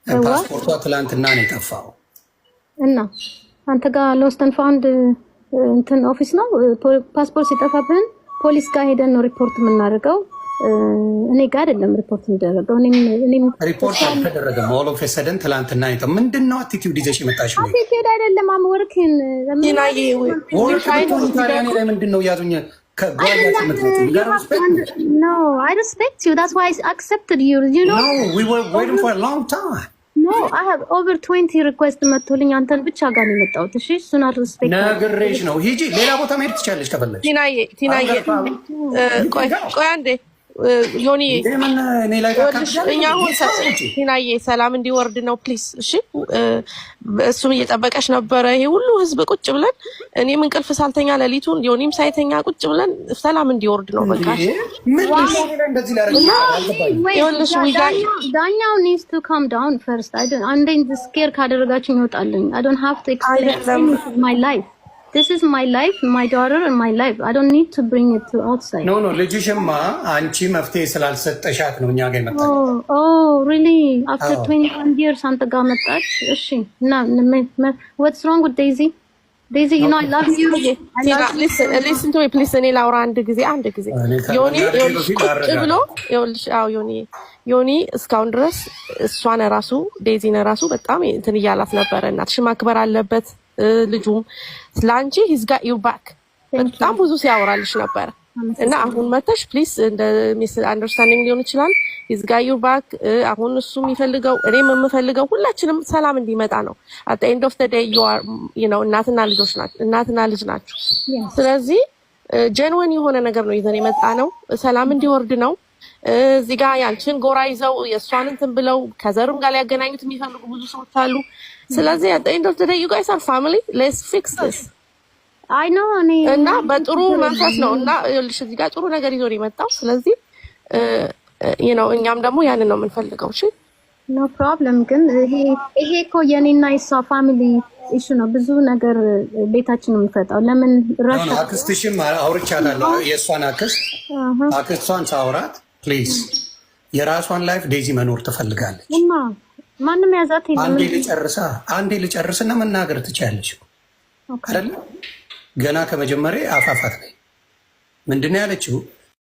ፓስፖርቷ ትላንትና ነው የጠፋው እና አንተ ጋር ሎስት ኤንድ ፋውንድ እንትን ኦፊስ ነው። ፓስፖርት ሲጠፋብን ፖሊስ ጋር ሄደን ነው ሪፖርት የምናደርገው። እኔ ጋር አይደለም ሪፖርት እንደረገው። እኔም ሪፖርት አልተደረገም። ኦል ኦፍ ሰደን ትላንትና ነው። ምንድነው አቲቲዩድ ይዘሽ የመጣሽው? አቲቲዩድ አይደለም አምወርክን ምንድነው ያዙኝ No, I respect you. That's why I accepted you. You know? No, we were waiting for a long time. No, I have over 20 requests መጥቶልኝ አንተን ብቻ ጋር ነው የመጣሁት። እሺ እሱን አልሪስፔክት ነግሬሽ ነው። ሂጂ ሌላ ቦታ መሄድ ትችያለሽ ከፈለግሽ። ቲናዬ ቆይ አንዴ ዮኒ እኛ አሁን ቲናዬ ሰላም እንዲወርድ ነው ፕሊዝ። እሺ እሱም እየጠበቀሽ ነበረ። ይሄ ሁሉ ህዝብ ቁጭ ብለን እኔም እንቅልፍ ሳልተኛ ሌሊቱን ዮኒም ሳይተኛ ቁጭ ብለን ሰላም እንዲወርድ ነው በቃ። ዳኛው needs to calm down first. I'm scared ካደረጋችሁኝ ይወጣልኝ. I don't have to explain my life. This is my life, my daughter and my life. I don't need to bring it to outside. No, ልጅሽማ አንቺ መፍትሄ ስላልሰጠሻት ነው እኛ ጋር የመጣው። Oh, really? After 21 years አንተ ጋር መጣች? እሺ እና what's wrong with Daisy? Daisy, you know I love you. Listen to me please. እኔ ላውራ አንድ ጊዜ ዮኒ ቁጭ ብሎ ዮኒ እስካሁን ድረስ እሷን ራሱ ዴዚን ራሱ በጣም እንትን እያላት ነበረ። እናትሽ ማክበር አለበት ልጁም ስላንቺ he's got your back በጣም ብዙ ሲያወራልሽ ነበር እና አሁን መተሽ ፕሊዝ እንደ ሚስ አንደርስታንዲንግ ሊሆን ይችላል he's got your back አሁን እሱ የሚፈልገው እኔም የምፈልገው ሁላችንም ሰላም እንዲመጣ ነው at the end of the day you are you know እናትና ልጅ ናችሁ ስለዚህ ጀንወን የሆነ ነገር ነው ይዘን የመጣ ነው ሰላም እንዲወርድ ነው እዚህ ጋር ያንቺን ጎራ ይዘው የእሷን እንትን ብለው ከዘርም ጋር ሊያገናኙት የሚፈልጉ ብዙ ሰዎች አሉ ስለዚህ at the end of the day you guys are family let's fix this I know እና በጥሩ መንፈስ ነው እና ይኸውልሽ እዚህ ጋር ጥሩ ነገር ይዞ የመጣው ስለዚህ you know እኛም ደግሞ ያንን ነው የምንፈልገው እሺ no problem ግን ይሄ እኮ የኔና የሷ ፋሚሊ ኢሹ ነው ብዙ ነገር ቤታችን የሚፈጣው ለምን ራስ አክስትሽም አውርቻታለሁ የሷን አክስቷን ሳውራት ፕሊዝ የራሷን ላይፍ ዴዚ መኖር ትፈልጋለች ማንንም ያዛት አንዴ ልጨርስና መናገር ትችያለሽ አይደል ገና ከመጀመሪያ አፋፋት ላይ ምንድነው ያለችው